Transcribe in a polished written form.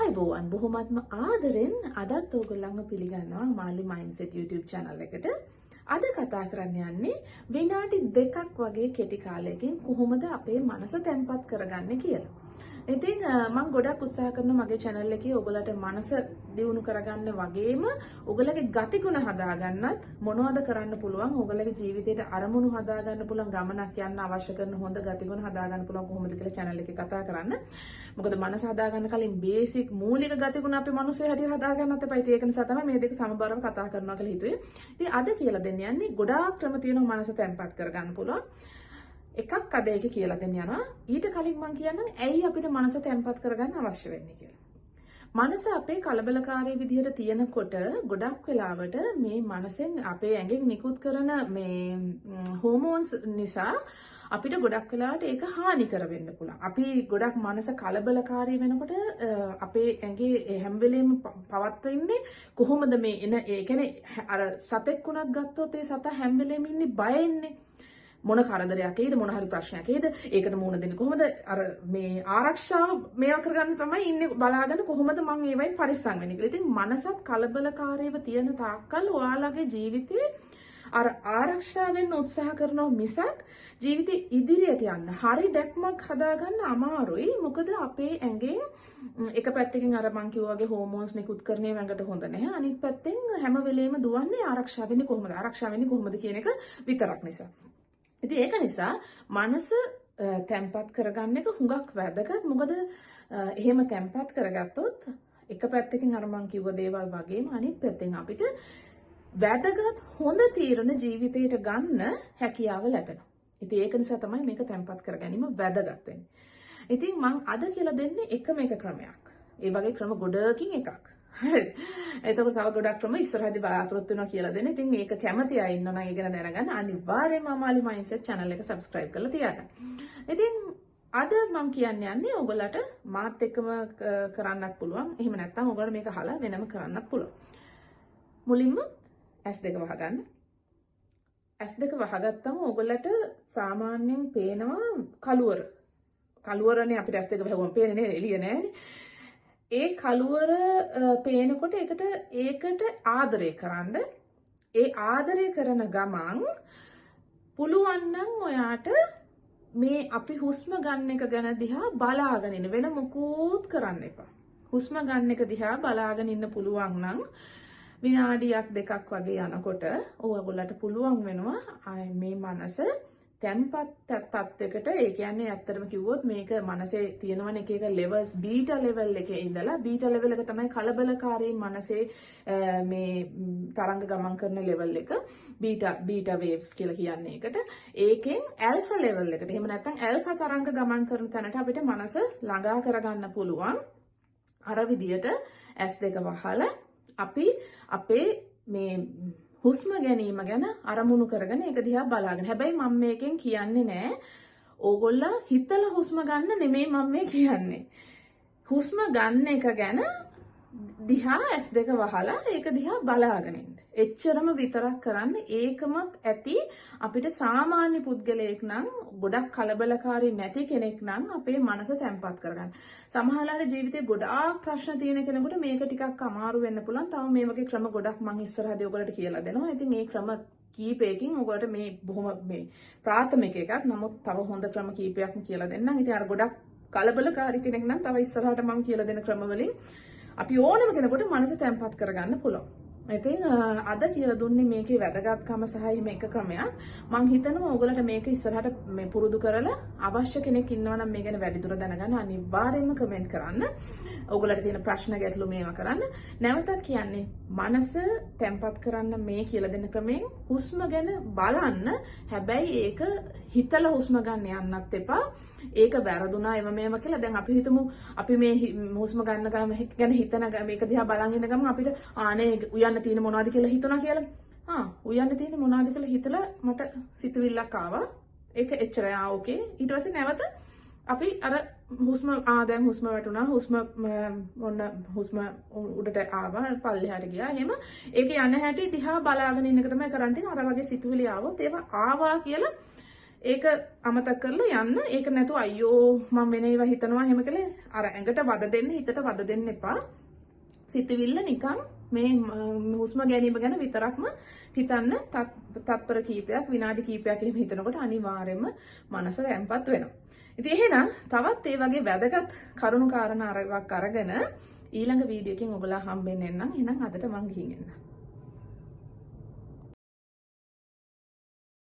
අයිබෝවන් බොහොමත්ම ආදරෙන් අදත් ඔයගොල්ලන්ව පිළිගන්නවා මාලි මයින්ඩ්සෙට් YouTube channel එකට. අද කතා කරන්න යන්නේ විනාඩි 2ක් වගේ කෙටි කාලයකින් කොහොමද අපේ මනස තැම්පත් කරගන්නේ කියලා. ඉතින් මම ගොඩක් උත්සාහ කරනවා මගේ channel එකේ ඔයගොල්ලන්ට මනස දියුණු කරගන්න වගේම ඔයගොල්ලන්ගේ ගතිගුණ හදාගන්නත් මොනවද කරන්න පුළුවන් ඔයගොල්ලන්ගේ ජීවිතේට අරමුණු හදාගන්න පුළුවන් ගමනක් යන්න අවශ්‍ය කරන හොඳ ගතිගුණ හදාගන්න පුළුවන් කොහොමද කියලා channel එකේ කතා කරන්න. මොකද මනස හදාගන්න කලින් බේසික් මූලික ගතිගුණ අපේ මිනිස්සු හැටියට හදාගන්නත් එපා. ඒක නිසා තමයි මේ දෙක සමබරව කතා කරනවා කියලා හිතුවේ. ඉතින් අද කියලා දෙන්න යන්නේ ගොඩාක් ක්‍රම තියෙනවා මනස තැම්පත් කරගන්න පුළුවන්. එකක් අද ඒක කියලා දෙන්න යනවා. ඊට කලින් මම කියන්නම් ඇයි අපිට මනස තැම්පත් කරගන්න අවශ්‍ය වෙන්නේ කියලා. මනස අපේ කලබලකාරී විදිහට තියෙනකොට ගොඩක් වෙලාවට මේ මනසෙන් අපේ ඇඟෙන් නිකුත් කරන මේ හෝමෝන්ස් නිසා අපිට ගොඩක් වෙලාවට ඒක හානිකර වෙන්න පුළුවන්. අපි ගොඩක් මනස කලබලකාරී වෙනකොට අපේ ඇඟේ හැම වෙලෙම පවත්වන්නේ කොහොමද මේ එන ඒ කියන්නේ අර සතෙක් උනත් ගත්තොත් ඒ සතා හැම වෙලෙම ඉන්නේ බයෙන්නේ. මොන කරදරයක් එයිද මොන හරි ප්‍රශ්නයක් එයිද ඒකට මුහුණ දෙන්නේ කොහොමද අර මේ ආරක්ෂාව මේවා කරගන්න තමයි ඉන්නේ බලාගෙන කොහොමද මම ඒවයින් පරිස්සම් වෙන්නේ කියලා. ඉතින් මනසත් කලබලකාරීව තියෙන තාක්කල් ඔයාලගේ ජීවිතේ අර ආරක්ෂා වෙන්න උත්සාහ කරනවා මිසක් ජීවිතේ ඉදිරියට යන්න හරි දැක්මක් හදාගන්න අමාරුයි. මොකද අපේ ඇඟෙන් එක පැත්තකින් අර මං කිව්වා වගේ හෝමෝන්ස් නිකුත් කරන්නේ වැඟට හොඳ නැහැ. අනිත් පැත්තෙන් හැම වෙලේම දුවන්නේ ආරක්ෂා වෙන්නේ කොහොමද ආරක්ෂා වෙන්නේ කොහොමද කියන එක විතරක් නිසා. ඉතින් ඒක නිසා මනස තැම්පත් කරගන්න එක හුඟක් වැදගත්. මොකද එහෙම තැම්පත් කරගත්තොත් එක පැත්තකින් අර මං කිව්ව දේවල් වගේම අනිත් පැත්තෙන් අපිට වැදගත් හොඳ තීරණ ජීවිතයට ගන්න හැකියාව ලැබෙනවා. ඉතින් ඒක නිසා තමයි මේක තැම්පත් කරගැනීම වැදගත් වෙන්නේ. ඉතින් මං අද කියලා දෙන්නේ එකම එක ක්‍රමයක්. ඒ වගේ ක්‍රම ගොඩකින් එකක්. හරි. එතකොට තව ගොඩක් ක්‍රම ඉස්සරහදී බලාපොරොත්තු වෙනවා කියලා දෙන්න. ඉතින් මේක කැමති අය ඉන්නවා නම් ඒක දැනගන්න අනිවාර්යයෙන්ම අමාලි මයින්ඩ්සෙට් channel එක subscribe කරලා තියාගන්න. ඉතින් අද මම යන්නේ ඔයගලට මාත් එක්කම කරන්නත් පුළුවන්. එහෙම නැත්නම් ඔයගලට මේක අහලා වෙනම කරන්නත් පුළුවන්. මුලින්ම S2 වහගන්න. S2 වහගත්තම ඔයගලට සාමාන්‍යයෙන් පේනවා කළුවර. කළුවරනේ අපිට S2 වහගුවම පේන්නේ නේද? එළිය නෑනේ. ඒ කළුවර පේනකොට ඒකට ආදරය කරන්න. ඒ ආදරය කරන ගමන් පුළුවන් නම් ඔයාට මේ අපි හුස්ම ගන්න එක ගැන දිහා බලාගෙන ඉන්න වෙන මොකුත් කරන්න එපා. හුස්ම ගන්න එක දිහා බලාගෙන ඉන්න පුළුවන් නම් විනාඩියක් දෙකක් වගේ යනකොට ඔයගොල්ලන්ට පුළුවන් වෙනවා මේ මනස තැම්පත් තත්යකට. ඒ කියන්නේ ඇත්තටම කිව්වොත් මේක මනසේ තියෙනවනේ එක එක levels බීටා level එකේ ඉඳලා බීටා level එක තමයි කලබලකාරී මනසේ මේ තරංග ගමන් කරන level එක බීටා waves කියලා කියන්නේ ඒකට. ඒකෙන් alpha level එකට එහෙම නැත්නම් alpha තරංග ගමන් කරන තැනට අපිට මනස ළඟා කරගන්න පුළුවන්. අර විදියට S2 වහලා අපි අපේ මේ හුස්ම ගැනීම ගැන අරමුණු කරගෙන ඒක දිහා බලාගෙන. හැබැයි මම මේකෙන් කියන්නේ නෑ ඕගොල්ලෝ හිතලා හුස්ම ගන්න නෙමෙයි මම මේ කියන්නේ. හුස්ම ගන්න එක ගැන දිහා S2 වහලා ඒක දිහා බලාගෙන ඉන්න. එච්චරම විතරක් කරන්න. ඒකමත් ඇති අපිට සාමාන්‍ය පුද්ගලයෙක් නම් ගොඩක් කලබලකාරී නැති කෙනෙක් නම් අපේ මනස තැම්පත් කරගන්න. සමහරවිට ජීවිතේ ගොඩාක් ප්‍රශ්න තියෙන කෙනෙකුට මේක ටිකක් අමාරු වෙන්න පුළුවන්. තව මේ වගේ ක්‍රම ගොඩක් මම ඉස්සරහදී ඔයගලට කියලා දෙනවා. ඉතින් මේ ක්‍රම කීපයකින් ඔයගලට මේ බොහොම මේ ප්‍රාථමික එකක්. නමුත් තව හොඳ ක්‍රම කීපයක්ම කියලා දෙන්නම්. ඉතින් අර ගොඩක් කලබලකාරී කෙනෙක් නම් තව ඉස්සරහට මම කියලා දෙන ක්‍රම වලින් අපි ඕනම කෙනෙකුට මනස තැම්පත් කරගන්න පුළුවන්. ඉතින් අද කියලා දුන්නේ මේකේ වැදගත්කම සහයි මේක ක්‍රමයක්. මම හිතනවා ඔයගලට මේක ඉස්සරහට මේ පුරුදු කරලා අවශ්‍ය කෙනෙක් ඉන්නවා නම් මේ ගැන වැඩිදුර දැනගන්න අනිවාර්යයෙන්ම කමෙන්ට් කරන්න. ඔයගලට තියෙන ප්‍රශ්න ගැටලු මේවා කරන්න. නැවතත් කියන්නේ මනස තැම්පත් කරන්න මේ කියලා දෙන ක්‍රමයෙන් හුස්ම ගැන බලන්න. හැබැයි ඒක හිතලා හුස්ම ගන්න යන්නත් එපා. ඒක වැරදුනා එව මේව කියලා. දැන් අපි හිතමු අපි මේ හුස්ම ගන්න ගැන හිතන මේක දිහා බලන් ඉන්න ගමන් අපිට ආනේ උයන්න තියෙන මොනවද කියලා හිතනවා කියලා. උයන්න තියෙන මොනවද කියලා හිතලා මට සිතුවිල්ලක් ආවා. ඒක එච්චරයි. ඕකේ. ඊට පස්සේ නැවත අපි අර හුස්ම දැන් හුස්ම වැටුණා. හුස්ම උඩට ආවා. පල්ලෙහාට ගියා. එහෙම ඒක යන හැටි දිහා බලාගෙන ඉන්න එක තමයි කරන්නේ. අර වගේ සිතුවිලි ආවොත් ඒවා ආවා කියලා ඒක අමතක කරලා යන්න. ඒක නැතුව අයියෝ මම වෙන ඒවා හිතනවා එහෙම කියලා අර ඇඟට වද දෙන්න, හිතට වද දෙන්න එපා. සිතවිල්ල නිකන් මේ හුස්ම ගැනීම ගැන විතරක්ම හිතන්න. තත්පර කීපයක්, විනාඩි කීපයක් එහෙම හිතනකොට අනිවාර්යයෙන්ම මනස තැම්පත් වෙනවා. ඉතින් එහෙනම් තවත් ඒ වගේ වැදගත් කරුණු කාරණා අරගෙන ඊළඟ වීඩියෝ එකකින් ඔයගොල්ලෝ හම්බෙන්න එන්නම්. එහෙනම් අදට මං ගිහින් එන්නම්.